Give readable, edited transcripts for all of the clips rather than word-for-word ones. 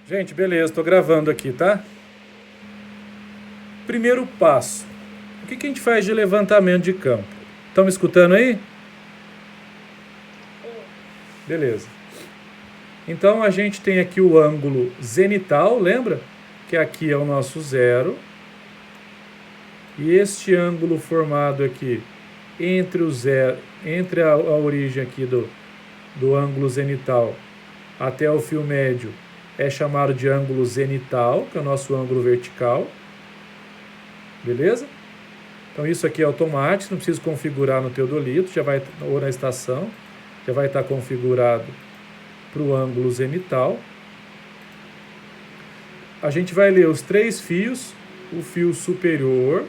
Gente, beleza, estou gravando aqui, tá? Primeiro passo. O que a gente faz de levantamento de campo? Estão me escutando aí? Beleza. Então a gente tem aqui o ângulo zenital, lembra? Que aqui é o nosso zero. E este ângulo formado aqui entre o zero, entre a origem aqui do ângulo zenital até o fio médio é chamado de ângulo zenital, que é o nosso ângulo vertical. Beleza? Então isso aqui é automático, não precisa configurar no teodolito, já vai, ou na estação, já vai estar configurado para o ângulo zenital. A gente vai ler os três fios, o fio superior,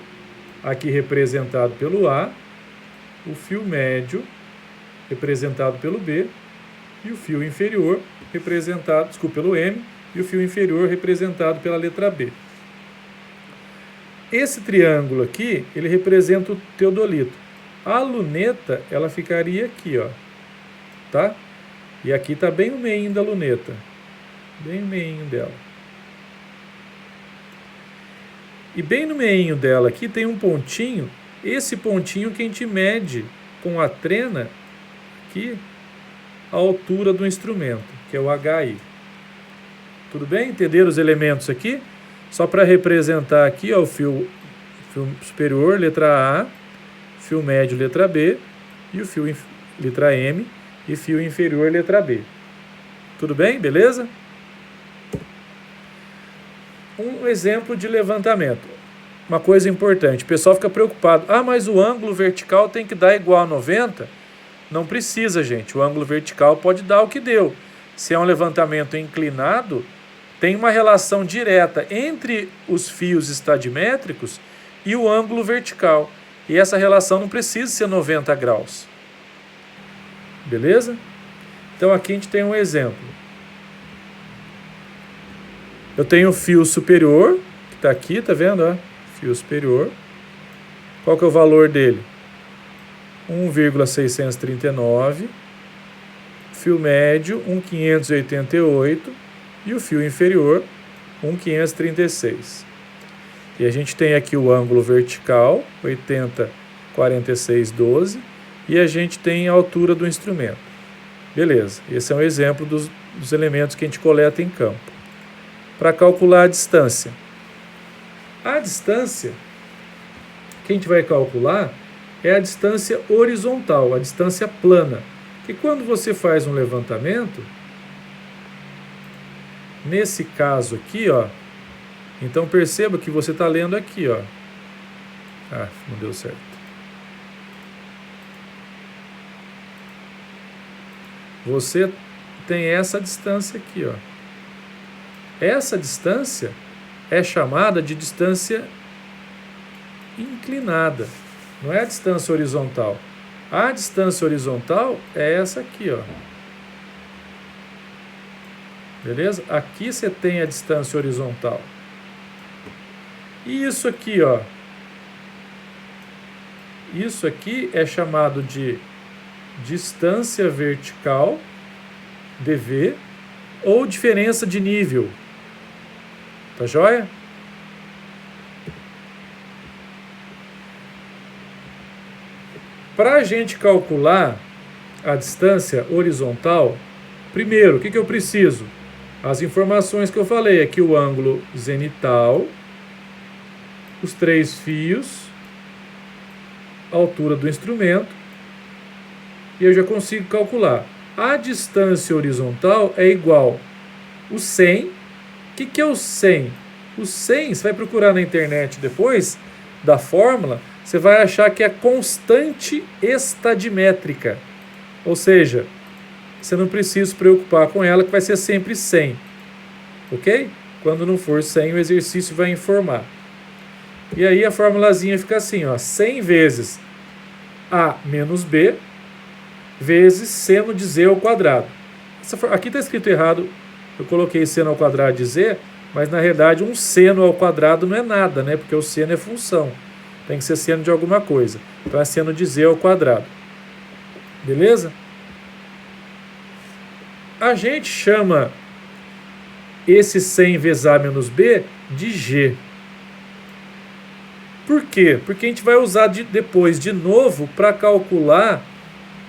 aqui representado pelo A, o fio médio, representado pelo B, e o fio inferior, representado, pelo M, e o fio inferior representado pela letra B. Esse triângulo aqui, ele representa o teodolito. A luneta, ela ficaria aqui, ó, tá? E aqui está bem no meio da luneta, bem no meio dela. E bem no meio dela aqui tem um pontinho, esse pontinho que a gente mede com a trena aqui, a altura do instrumento, que é o HI. Tudo bem? Entenderam os elementos aqui? Só para representar aqui, ó, o fio superior, letra A, fio médio, letra B, e o fio letra M, e fio inferior, letra B. Tudo bem? Beleza? Um exemplo de levantamento. Uma coisa importante, o pessoal fica preocupado. Ah, mas o ângulo vertical tem que dar igual a 90? Não precisa, gente. O ângulo vertical pode dar o que deu. Se é um levantamento inclinado, tem uma relação direta entre os fios estadimétricos e o ângulo vertical. E essa relação não precisa ser 90 graus. Beleza? Então aqui a gente tem um exemplo. Eu tenho o fio superior, que está aqui, tá vendo? Ó? Fio superior. Qual que é o valor dele? 1,639. Fio médio, 1,588. E o fio inferior, 1,536. E a gente tem aqui o ângulo vertical, 80, 46, 12. E a gente tem a altura do instrumento. Beleza, esse é um exemplo dos elementos que a gente coleta em campo. Para calcular a distância. A distância que a gente vai calcular é a distância horizontal, a distância plana. Que quando você faz um levantamento, nesse caso aqui, ó, então perceba que você está lendo aqui, ó. Ah, não deu certo. Você tem essa distância aqui, ó. Essa distância é chamada de distância inclinada, não é a distância horizontal. A distância horizontal é essa aqui, ó. Beleza? Aqui você tem a distância horizontal. E isso aqui, ó. Isso aqui é chamado de distância vertical, dV, ou diferença de nível. Tá joia? Para a gente calcular a distância horizontal, primeiro, o que eu preciso? As informações que eu falei aqui, o ângulo zenital, os três fios, a altura do instrumento, e eu já consigo calcular. A distância horizontal é igual o 100. O que é o 100? O 100, você vai procurar na internet depois da fórmula, você vai achar que é constante estadimétrica. Ou seja, você não precisa se preocupar com ela, que vai ser sempre 100. Ok? Quando não for 100, o exercício vai informar. E aí a formulazinha fica assim, ó, 100 vezes A menos B vezes seno de Z ao quadrado. Aqui está escrito errado, eu coloquei seno ao quadrado de Z, mas na realidade um seno ao quadrado não é nada, né? Porque o seno é função. Tem que ser seno de alguma coisa. Então é seno de Z ao quadrado. Beleza? A gente chama esse 100 vezes A menos B de G. Por quê? Porque a gente vai usar depois de novo para calcular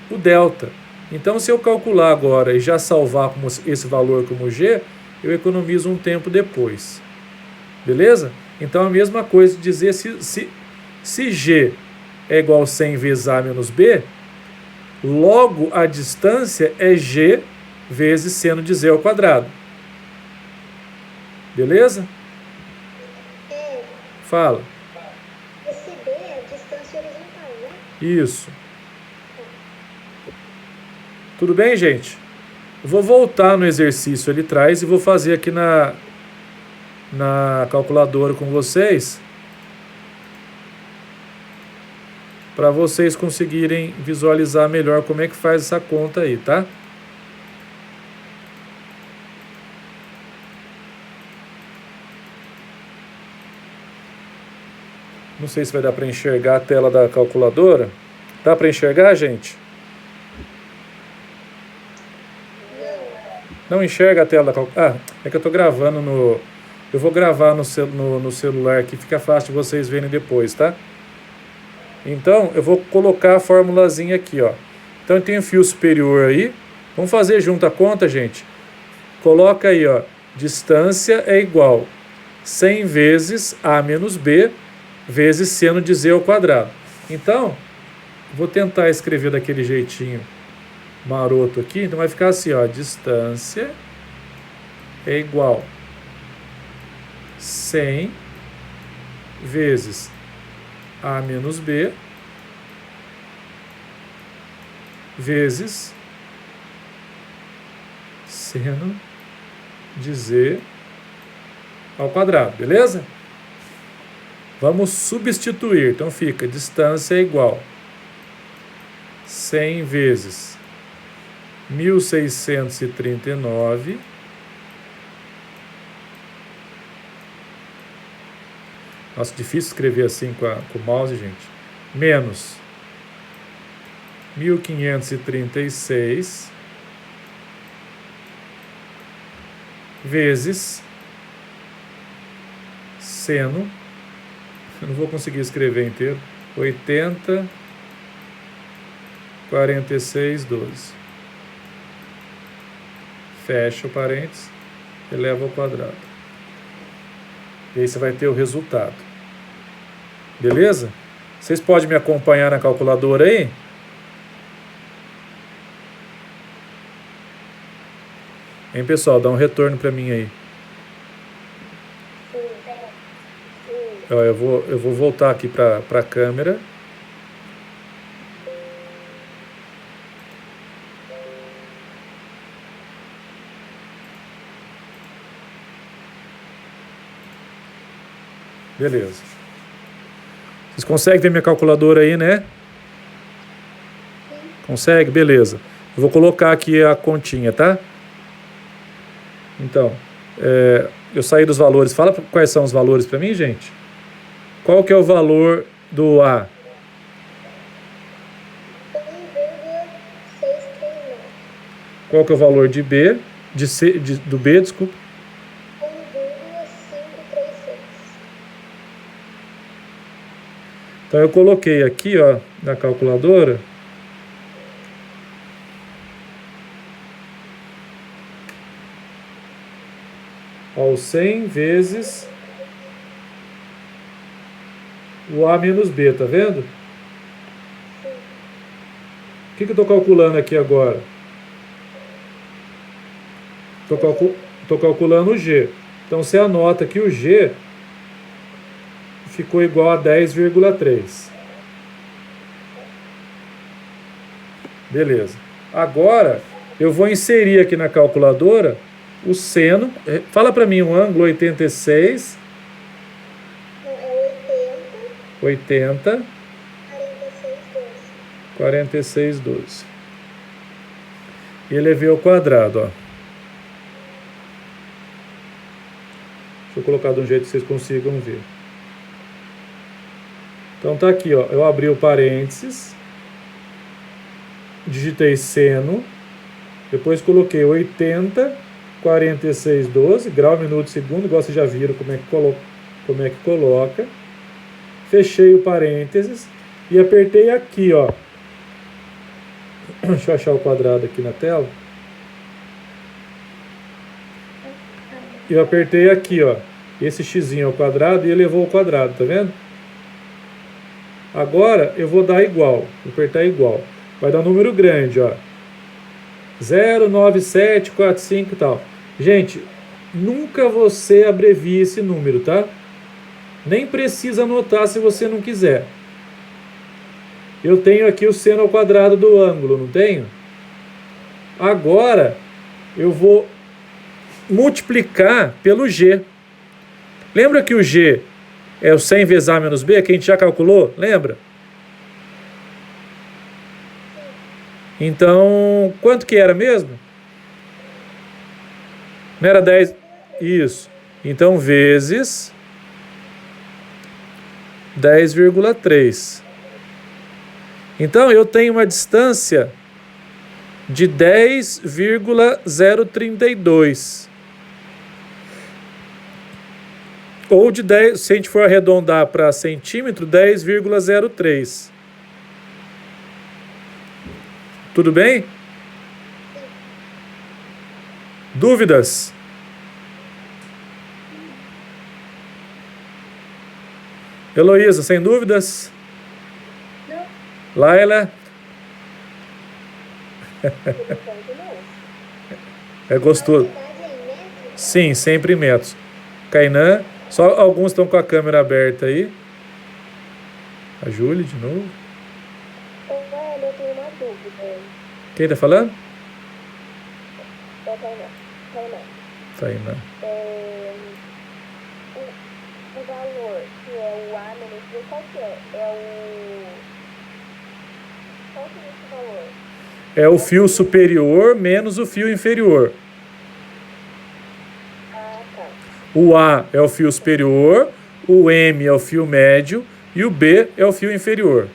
o delta. Então, se eu calcular agora e já salvar esse valor como G, eu economizo um tempo depois. Beleza? Então, a mesma coisa dizer se G é igual a 100 vezes A menos B, logo a distância é G vezes seno de Z ao quadrado. Beleza? Fala. Esse B é a distância horizontal, né? Isso. Tudo bem, gente? Eu vou voltar no exercício ali atrás e vou fazer aqui na calculadora com vocês, para vocês conseguirem visualizar melhor como é que faz essa conta aí, tá? Não sei se vai dar para enxergar a tela da calculadora. Dá para enxergar, gente? Não enxerga a tela da calculadora? Ah, é que eu estou gravando no... Eu vou gravar no celular aqui, fica fácil de vocês verem depois, tá? Então, eu vou colocar a formulazinha aqui, ó. Então, eu tenho fio superior aí. Vamos fazer junto a conta, gente? Coloca aí, ó. Distância é igual 100 vezes A menos B vezes seno de Z ao quadrado. Então, vou tentar escrever daquele jeitinho maroto aqui. Então, vai ficar assim, ó. Distância é igual 100 vezes A menos B vezes seno de Z ao quadrado, beleza? Vamos substituir, então fica distância é igual 100 vezes 1639 Nossa, difícil escrever assim com o mouse, gente. Menos 1536 vezes seno, eu não vou conseguir escrever inteiro, 80, 46, 12. Fecha o parênteses, eleva ao quadrado. E aí você vai ter o resultado. Beleza? Vocês podem me acompanhar na calculadora aí? Hein, pessoal? Dá um retorno para mim aí. Ó, eu vou voltar aqui para a câmera. Beleza. Vocês conseguem ver minha calculadora aí, né? Consegue? Beleza. Eu vou colocar aqui a continha, tá? Então, eu saí dos valores. Fala quais são os valores para mim, gente. Qual que é o valor do A? 1,639. Qual que é o valor de B? Do B, desculpa. 1,536. Então eu coloquei aqui, ó, na calculadora. Ó, 100 vezes o A menos B, tá vendo? O que eu estou calculando aqui agora? Estou calculando o G. Então você anota que o G ficou igual a 10,3. Beleza. Agora eu vou inserir aqui na calculadora o seno. Fala para mim um ângulo 86. Não, é 80. 46,12. 46,12. E elevei ao quadrado, ó. Deixa eu colocar de um jeito que vocês consigam ver. Então tá aqui, ó. Eu abri o parênteses, digitei seno, depois coloquei 80 46,12, grau, minuto, segundo, igual vocês já viram como é que coloca. Fechei o parênteses e apertei aqui, ó. Deixa eu achar o quadrado aqui na tela. Eu apertei aqui, ó. Esse xzinho ao quadrado e elevou ao quadrado, tá vendo? Agora eu vou dar igual, vou apertar igual. Vai dar um número grande, ó. 09745 e tal. Gente, nunca você abrevie esse número, tá? Nem precisa anotar se você não quiser. Eu tenho aqui o seno ao quadrado do ângulo, não tenho? Agora eu vou multiplicar pelo G. Lembra que o G é o 100 vezes A menos B, que a gente já calculou? Lembra? Então, quanto que era mesmo? Não era 10? Isso. Então, vezes 10,3. Então, eu tenho uma distância de 10,032. Ou de 10, se a gente for arredondar para centímetro, 10,03. Tudo bem? Dúvidas? Heloísa, sem dúvidas? Não. Laila? É gostoso. Sim, sempre em metros. Kainan, só alguns estão com a câmera aberta aí. A Júlia, de novo. Eu tenho uma dúvida. Quem está falando? É Tainá. Tainá. O valor que é o A menos B, qual que é? Qual que é esse valor? É o fio superior menos o fio inferior. Ah, tá. O A é o fio superior, o M é o fio médio e o B é o fio inferior.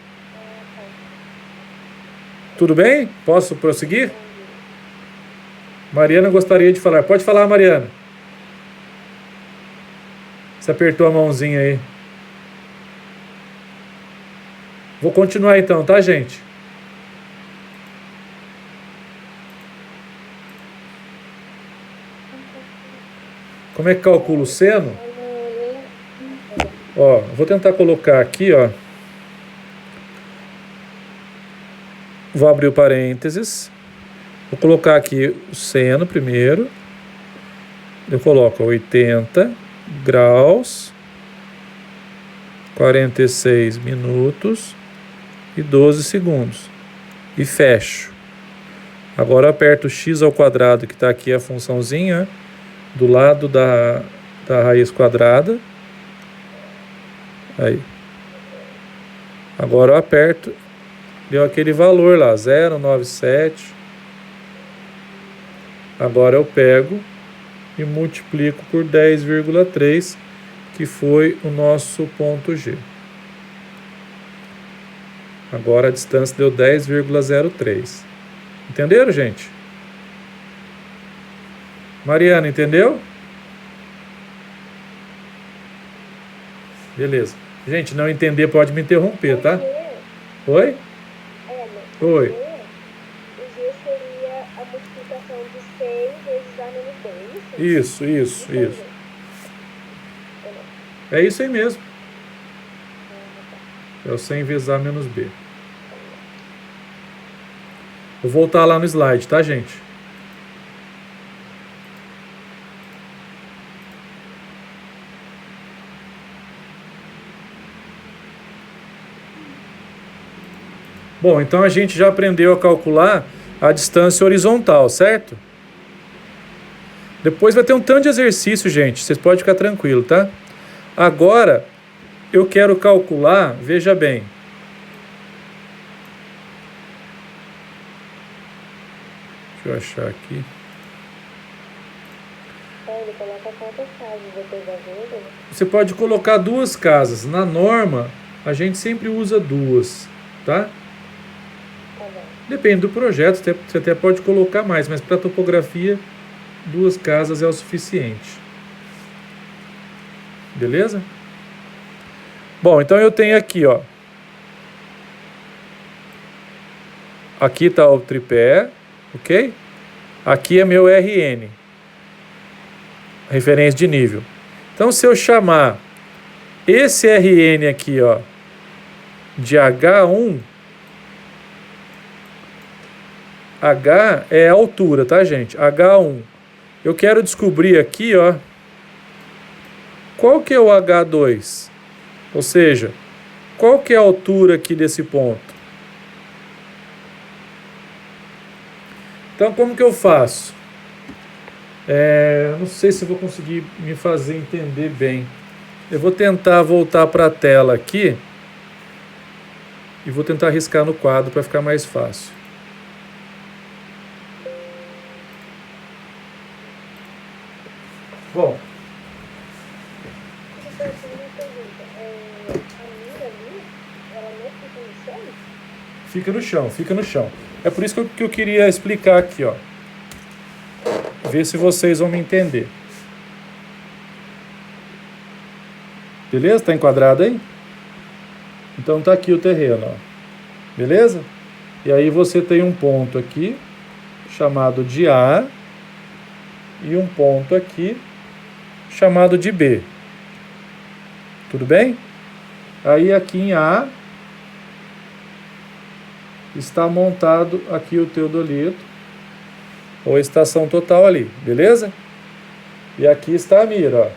Tudo bem? Posso prosseguir? Mariana gostaria de falar. Pode falar, Mariana. Você apertou a mãozinha aí. Vou continuar então, tá, gente? Como é que calcula o seno? Ó, vou tentar colocar aqui, ó. Vou abrir o parênteses. Vou colocar aqui o seno primeiro. Eu coloco 80 graus, 46 minutos e 12 segundos. E fecho. Agora eu aperto o x ao quadrado, que está aqui a funçãozinha, do lado da raiz quadrada. Aí. Agora eu aperto, deu aquele valor lá, 0,97. Agora eu pego e multiplico por 10,3, que foi o nosso ponto G. Agora a distância deu 10,03. Entenderam, gente? Mariana, entendeu? Beleza. Gente, não entender pode me interromper, tá? Oi? Oi. O G seria a multiplicação de 100 vezes A menos B, Isso. É isso aí mesmo. É o 100 vezes A menos B. Vou voltar lá no slide, tá, gente? Bom, então a gente já aprendeu a calcular a distância horizontal, certo? Depois vai ter um tanto de exercício, gente. Vocês podem ficar tranquilos, tá? Agora, eu quero calcular, veja bem. Deixa eu achar aqui. Ele coloca quantas casas depois da vírgula? Você pode colocar 2 casas. Na norma, a gente sempre usa 2, tá? Tá bom. Depende do projeto, você até pode colocar mais, mas para topografia 2 casas é o suficiente. Beleza? Bom, então eu tenho aqui, ó. Aqui está o tripé, ok? Aqui é meu RN, referência de nível. Então, se eu chamar esse RN aqui, ó, de H1, H é a altura, tá, gente? H1. Eu quero descobrir aqui, ó, qual que é o H2? Ou seja, qual que é a altura aqui desse ponto? Então, como que eu faço? Não sei se vou conseguir me fazer entender bem. Eu vou tentar voltar para a tela aqui e vou tentar riscar no quadro para ficar mais fácil. Bom, fica no chão. É por isso que eu queria explicar aqui, ó. Ver se vocês vão me entender. Beleza? Tá enquadrado aí? Então tá aqui o terreno, ó. Beleza? E aí você tem um ponto aqui, chamado de A, e um ponto aqui, chamado de B. Tudo bem? Aí aqui em A, está montado aqui o teodolito, ou estação total ali, beleza? E aqui está a mira, ó,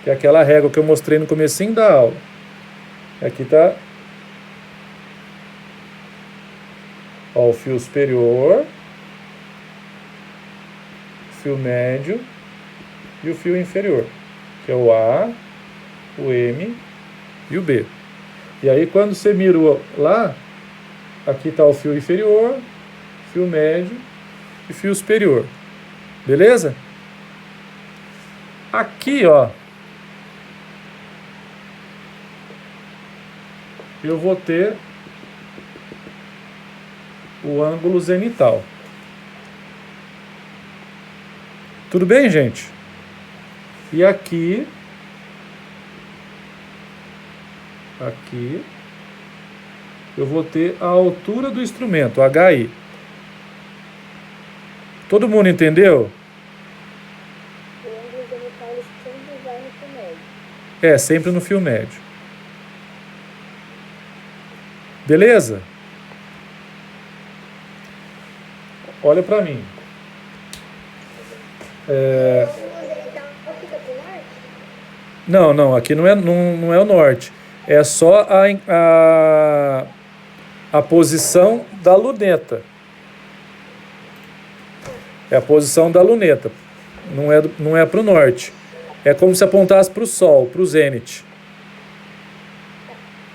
que é aquela régua que eu mostrei no comecinho da aula. Aqui está, ó, o fio superior, o fio médio e o fio inferior, que é o A, o M e o B. E aí quando você mirou lá, aqui está o fio inferior, fio médio e fio superior. Beleza? Aqui, ó, eu vou ter o ângulo zenital. Tudo bem, gente? E aqui, eu vou ter a altura do instrumento, HI. Todo mundo entendeu? O ângulo zenital sempre vai no fio médio. É, sempre no fio médio. Beleza? Olha pra mim. O ângulo zenital fica pro norte? Não, aqui não é o norte. É só a posição da luneta. É a posição da luneta. Não é para o norte. É como se apontasse para o Sol, para o zênite.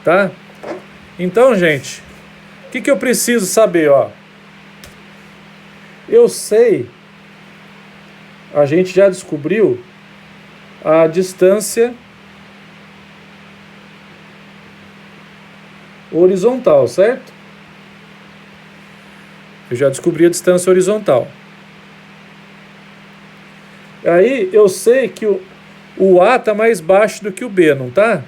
Tá? Então, gente, o que eu preciso saber, ó? Eu sei, a gente já descobriu a distância horizontal, certo? Eu já descobri a distância horizontal. Aí eu sei que o A está mais baixo do que o B, não tá?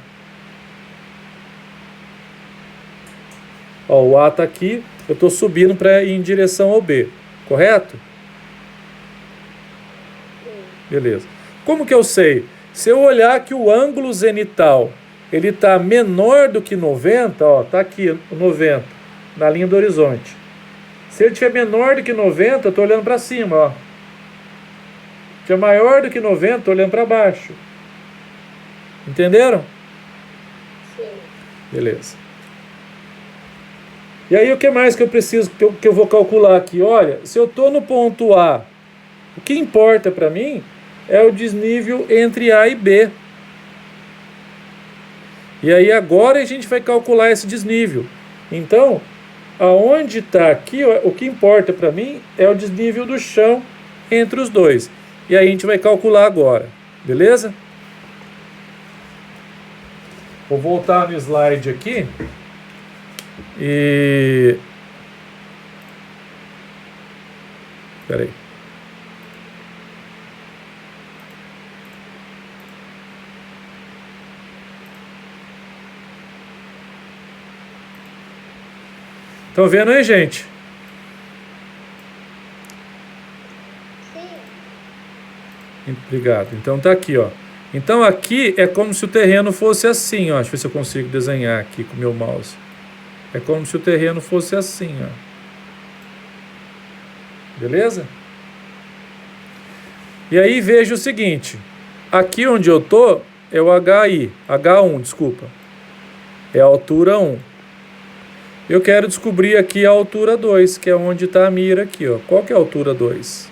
Ó, o A está aqui, eu estou subindo para ir em direção ao B, correto? Beleza. Como que eu sei? Se eu olhar que o ângulo zenital ele está menor do que 90, ó, tá aqui 90, na linha do horizonte. Se ele estiver menor do que 90, eu estou olhando para cima, ó. Se é maior do que 90, estou olhando para baixo. Entenderam? Sim. Beleza. E aí o que mais que eu preciso, que eu vou calcular aqui? Olha, se eu estou no ponto A, o que importa para mim é o desnível entre A e B. E aí agora a gente vai calcular esse desnível. Então, aonde está aqui, o que importa para mim é o desnível do chão entre os dois. E aí a gente vai calcular agora, beleza? Vou voltar no slide aqui. E... Espera aí. Estão vendo aí, gente? Sim. Obrigado. Então tá aqui, ó. Então aqui é como se o terreno fosse assim, ó. Deixa eu ver se eu consigo desenhar aqui com o meu mouse. É como se o terreno fosse assim, ó. Beleza? E aí veja o seguinte. Aqui onde eu tô é o H1, desculpa. É a altura 1. Eu quero descobrir aqui a altura 2, que é onde está a mira aqui, ó. Qual que é a altura 2?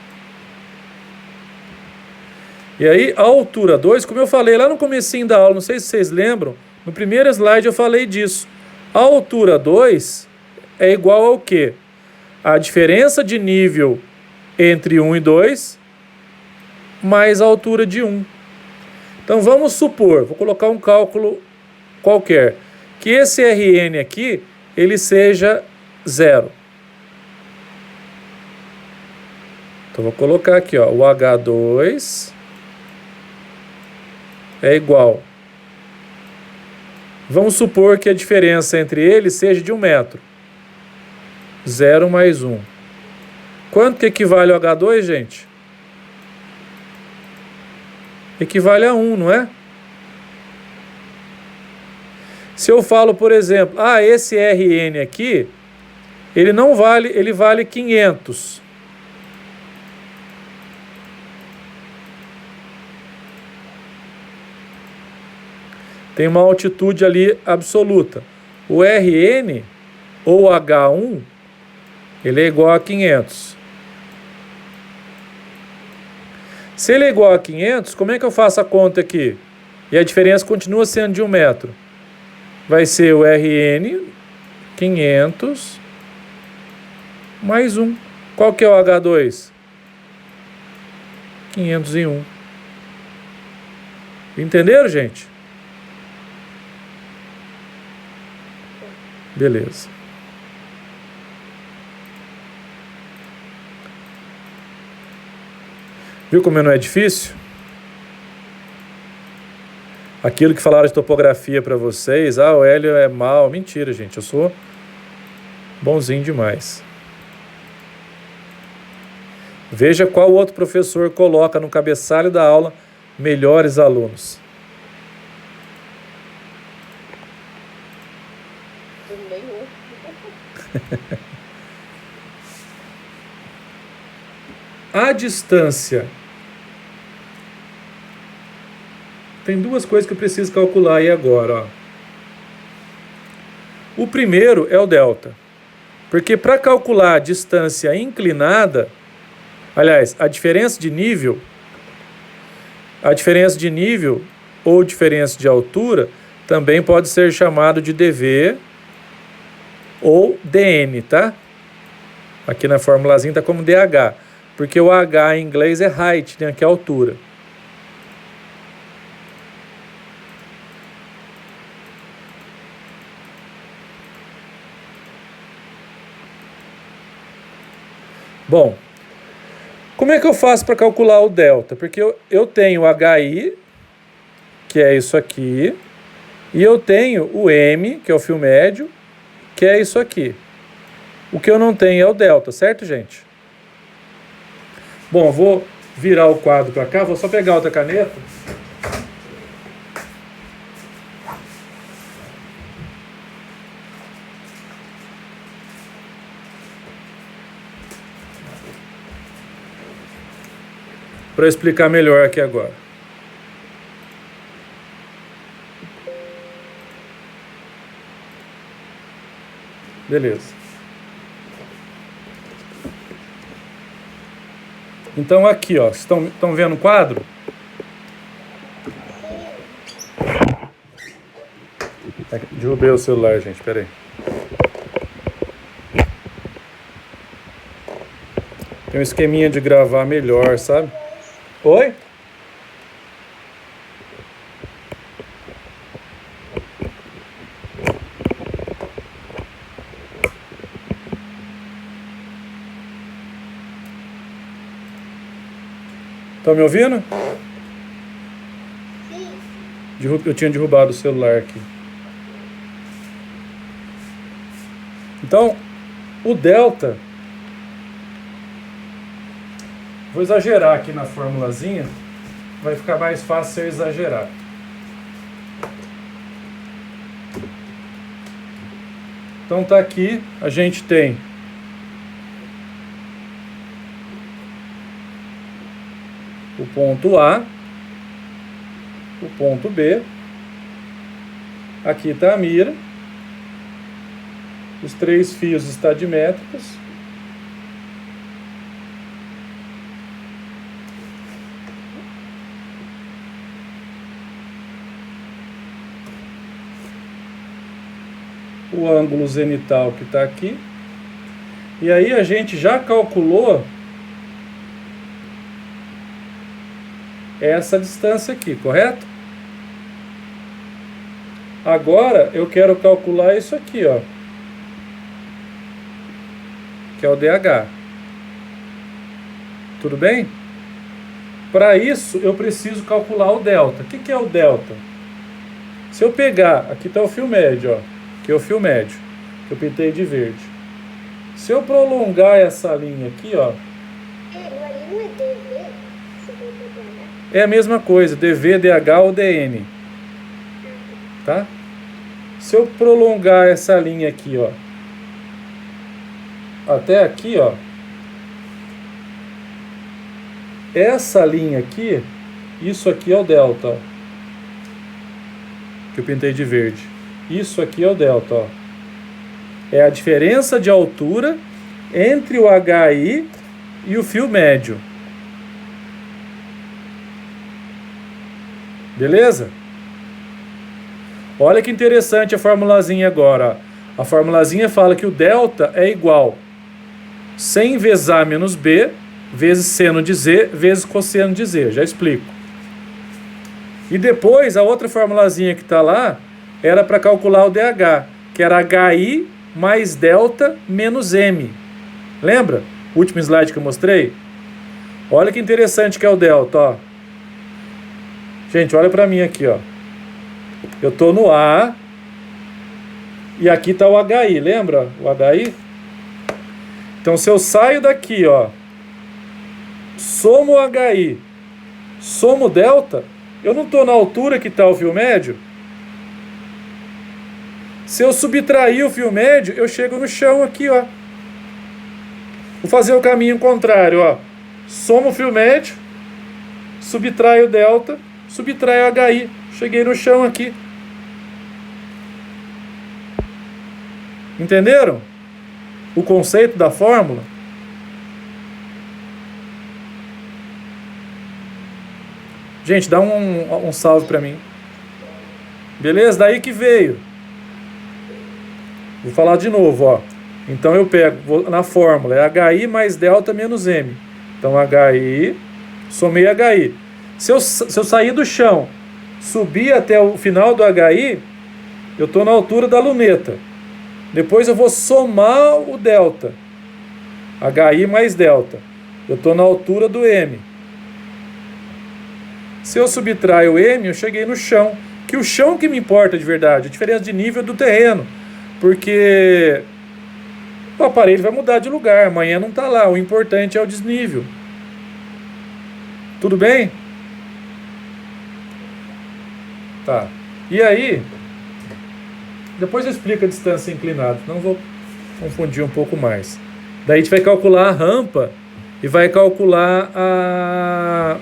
E aí, a altura 2, como eu falei lá no comecinho da aula, não sei se vocês lembram, no primeiro slide eu falei disso. A altura 2 é igual ao quê? A diferença de nível entre 1 e 2 mais a altura de 1. Então vamos supor, vou colocar um cálculo qualquer, que esse Rn aqui, ele seja 0. Então vou colocar aqui, ó, o H2 é igual. Vamos supor que a diferença entre eles seja de 1 metro. 0 mais 1. Quanto que equivale ao H2, gente? Equivale a 1, não é? Se eu falo, por exemplo, esse Rn aqui, ele não vale, ele vale 500. Tem uma altitude ali absoluta. O Rn, ou H1, ele é igual a 500. Se ele é igual a 500, como é que eu faço a conta aqui? E a diferença continua sendo de 1 metro. Vai ser o Rn, 500, mais 1. Qual que é o H2? 501. Entenderam, gente? Beleza. Viu como não é difícil? Aquilo que falaram de topografia para vocês, o Hélio é mal. Mentira, gente, eu sou bonzinho demais. Veja qual outro professor coloca no cabeçalho da aula melhores alunos. Nenhum. A distância. Tem duas coisas que eu preciso calcular aí agora, ó. O primeiro é o delta. Porque para calcular a distância inclinada, aliás, a diferença de nível ou diferença de altura também pode ser chamado de dV ou dN, tá? Aqui na formulazinha está como dH, porque o H em inglês é height, né, que é altura. Bom, como é que eu faço para calcular o delta? Porque eu tenho o HI, que é isso aqui, e eu tenho o M, que é o fio médio, que é isso aqui. O que eu não tenho é o delta, certo, gente? Bom, vou virar o quadro para cá, vou só pegar outra caneta. Para explicar melhor aqui agora. Beleza. Então aqui, ó, estão vendo o quadro? Derrubei o celular, gente, peraí. Tem um esqueminha de gravar melhor, sabe? Oi? Estão me ouvindo? Sim. Eu tinha derrubado o celular aqui. Então, O delta, vou exagerar aqui na formulazinha, vai ficar mais fácil se eu exagerar. Então tá aqui, a gente tem o ponto A, o ponto B, aqui está a mira, os 3 fios estadimétricos, o ângulo zenital que está aqui, e aí a gente já calculou essa distância aqui, correto? Agora eu quero calcular isso aqui, ó, que é o DH. Tudo bem? Para isso eu preciso calcular o delta. O que é o delta? Se eu pegar, aqui está o fio médio, ó, que é o fio médio, que eu pintei de verde. Se eu prolongar essa linha aqui, ó, é a mesma coisa, dV, DH ou DN. Tá? Se eu prolongar essa linha aqui, ó, até aqui, ó, essa linha aqui, isso aqui é o delta, ó, que eu pintei de verde. Isso aqui é o delta, ó. É a diferença de altura entre o HI e o fio médio. Beleza? Olha que interessante a formulazinha agora. A formulazinha fala que o delta é igual 100 vezes A menos B, vezes seno de Z, vezes cosseno de Z. Já explico. E depois, a outra formulazinha que está lá, era para calcular o DH, que era HI mais delta menos M. Lembra? O último slide que eu mostrei? Olha que interessante que é o delta, ó. Gente, olha para mim aqui, ó. Eu tô no A e aqui está o HI, lembra? O HI? Então, se eu saio daqui, ó, somo o HI, somo o delta, eu não estou na altura que está o fio médio? Se eu subtrair o fio médio, eu chego no chão aqui, ó. Vou fazer o caminho contrário, ó. Somo o fio médio, subtraio o delta, subtraio o HI. Cheguei no chão aqui. Entenderam o conceito da fórmula? Gente, dá um salve para mim. Beleza? Daí que veio. Vou falar de novo, ó. Então eu pego, na fórmula, é HI mais delta menos M. Então HI, somei HI. Se eu sair do chão, subir até o final do HI, eu estou na altura da luneta. Depois eu vou somar o delta. HI mais delta. Eu estou na altura do M. Se eu subtrair o M, eu cheguei no chão. Que o chão que me importa de verdade, a diferença de nível do terreno. Porque o aparelho vai mudar de lugar, amanhã não está lá. O importante é o desnível. Tudo bem? Tá. E aí, depois eu explico a distância inclinada, senão vou confundir um pouco mais. Daí a gente vai calcular a rampa e vai calcular a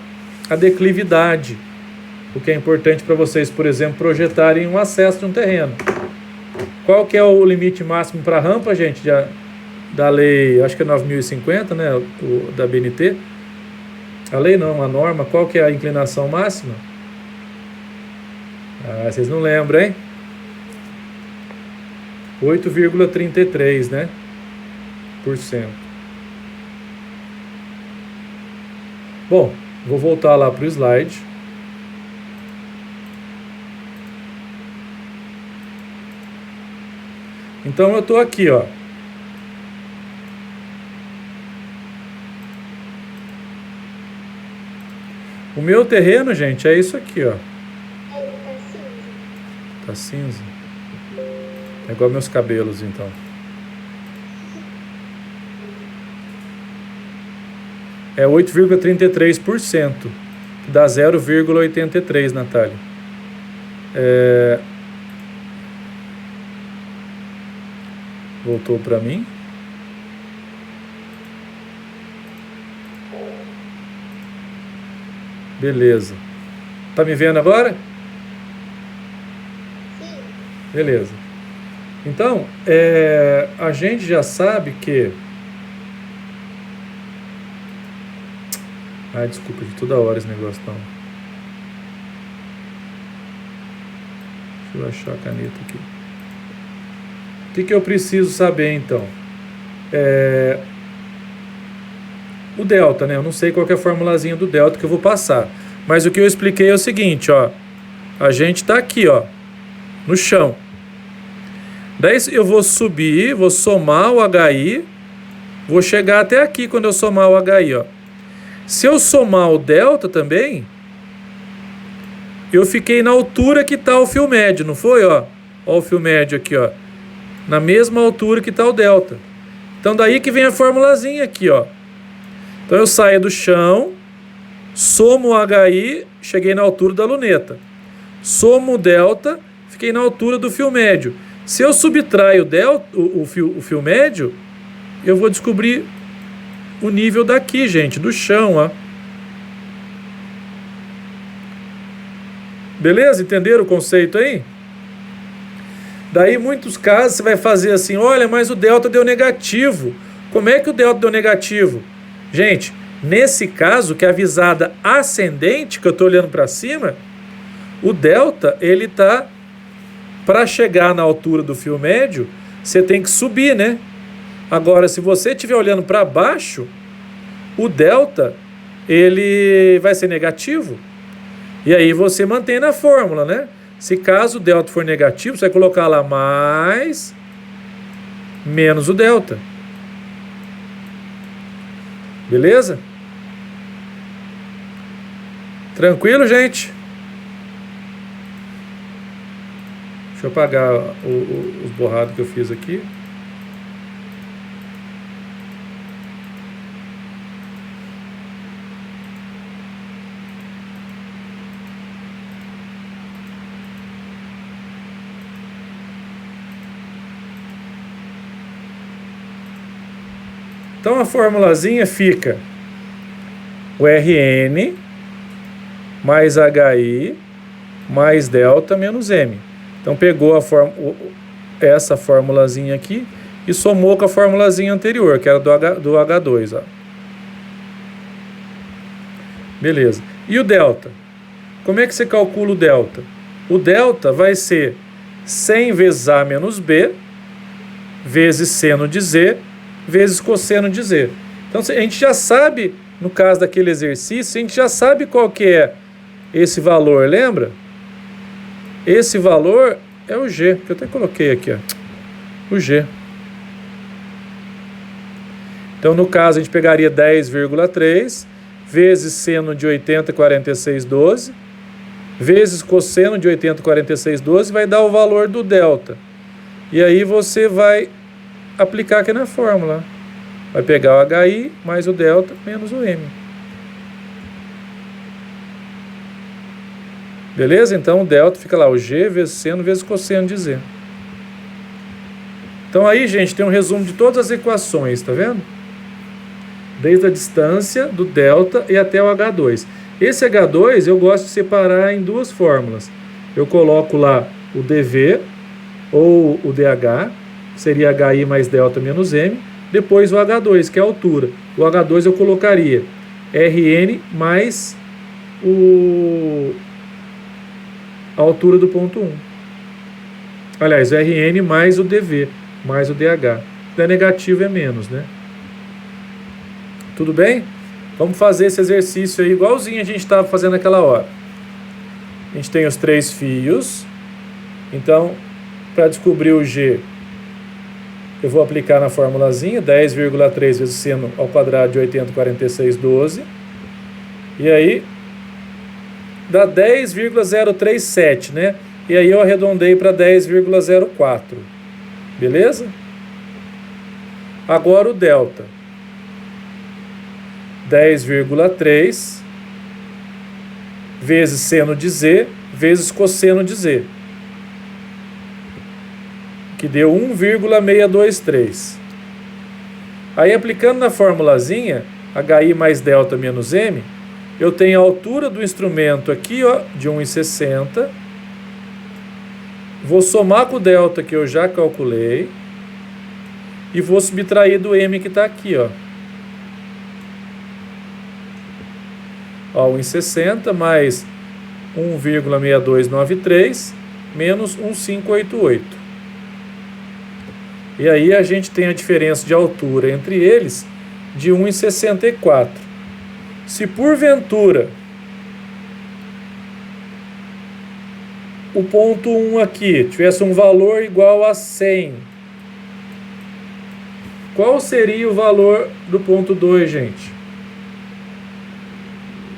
declividade. O que é importante para vocês, por exemplo, projetarem um acesso de um terreno. Qual que é o limite máximo para a rampa, gente? Da lei, acho que é 9050, né? Da BNT. A lei não, a norma. Qual que é a inclinação máxima? Ah, vocês não lembram, hein? 8,33, né? Por cento. Bom, vou voltar lá para o slide. Então eu estou aqui, ó. O meu terreno, gente, é isso aqui, ó. Tá cinza? É igual meus cabelos, então. É 8,33%, que dá 0,83, Natália. Voltou para mim. Beleza. Tá me vendo agora? Sim. Beleza. Então, a gente já sabe que... desculpa, de toda hora esse negócio não. Deixa eu achar a caneta aqui. O que eu preciso saber, então? O delta, né? Eu não sei qual que é a formulazinha do delta que eu vou passar. Mas o que eu expliquei é o seguinte, ó. A gente está aqui, ó, no chão. Daí eu vou subir, vou somar o HI, vou chegar até aqui quando eu somar o HI, ó. Se eu somar o delta também, eu fiquei na altura que está o fio médio, não foi, ó? Ó o fio médio aqui, ó. Na mesma altura que está o delta. Então daí que vem a formulazinha aqui, ó. Então eu saio do chão, somo o HI, cheguei na altura da luneta. Somo o delta, fiquei na altura do fio médio. Se eu subtraio o fio médio, eu vou descobrir o nível daqui, gente, do chão, ó. Beleza? Entenderam o conceito aí? Daí, em muitos casos, você vai fazer assim, olha, mas o delta deu negativo. Como é que o delta deu negativo? Gente, nesse caso, que é a visada ascendente, que eu estou olhando para cima, o delta, ele tá, para chegar na altura do fio médio, você tem que subir, né? Agora, se você estiver olhando para baixo, o delta, ele vai ser negativo. E aí você mantém na fórmula, né? Se caso o delta for negativo, você vai colocar lá mais, menos o delta. Beleza? Tranquilo, gente? Deixa eu apagar os borrados que eu fiz aqui. Então a formulazinha fica o Rn mais HI mais delta menos M. Então pegou essa formulazinha aqui e somou com a formulazinha anterior, que era do H2. Ó. Beleza. E o delta? Como é que você calcula o delta? O delta vai ser 100 vezes A menos B, vezes seno de Z, vezes cosseno de Z. Então a gente já sabe, no caso daquele exercício, a gente já sabe qual que é esse valor, lembra? Esse valor é o G, que eu até coloquei aqui, ó, o G. Então no caso a gente pegaria 10,3 vezes seno de 80,4612 vezes cosseno de 80,4612 vai dar o valor do delta. E aí você vai aplicar aqui na fórmula. Vai pegar o HI mais o delta menos o M. Beleza? Então o delta fica lá, o G vezes seno vezes cosseno de Z. Então aí, gente, tem um resumo de todas as equações, tá vendo? Desde a distância do delta e até o H2. Esse H2 eu gosto de separar em duas fórmulas. Eu coloco lá o dV ou o dH, seria HI mais delta menos M, depois o H2, que é a altura. O H2 eu colocaria Rn mais a altura do ponto 1. Aliás, Rn mais o dV, mais o dH. Se é negativo é menos, né? Tudo bem? Vamos fazer esse exercício aí igualzinho a gente estava fazendo naquela hora. A gente tem os 3 fios. Então, para descobrir o G, eu vou aplicar na formulazinha 10,3 vezes seno ao quadrado de 80,4612. E aí, dá 10,037, né? E aí eu arredondei para 10,04. Beleza? Agora o delta. 10,3 vezes seno de Z vezes cosseno de Z, que deu 1,623. Aí, aplicando na formulazinha, HI mais delta menos M, eu tenho a altura do instrumento aqui, ó, de 1,60. Vou somar com o delta que eu já calculei e vou subtrair do M que está aqui, ó. Ó, 1,60 mais 1,6293 menos 1,588. E aí a gente tem a diferença de altura entre eles de 1,64. Se porventura o ponto 1 aqui tivesse um valor igual a 100, qual seria o valor do ponto 2, gente?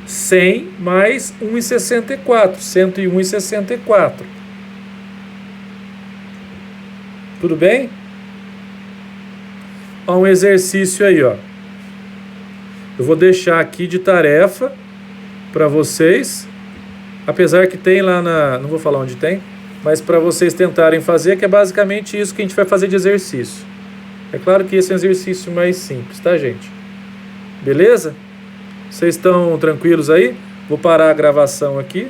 100 mais 1,64, 101,64. Tudo bem? Ó, um exercício aí, ó. Eu vou deixar aqui de tarefa para vocês, apesar que tem lá não vou falar onde tem, mas para vocês tentarem fazer, que é basicamente isso que a gente vai fazer de exercício. É claro que esse é um exercício mais simples, tá, gente? Beleza? Vocês estão tranquilos aí? Vou parar a gravação aqui.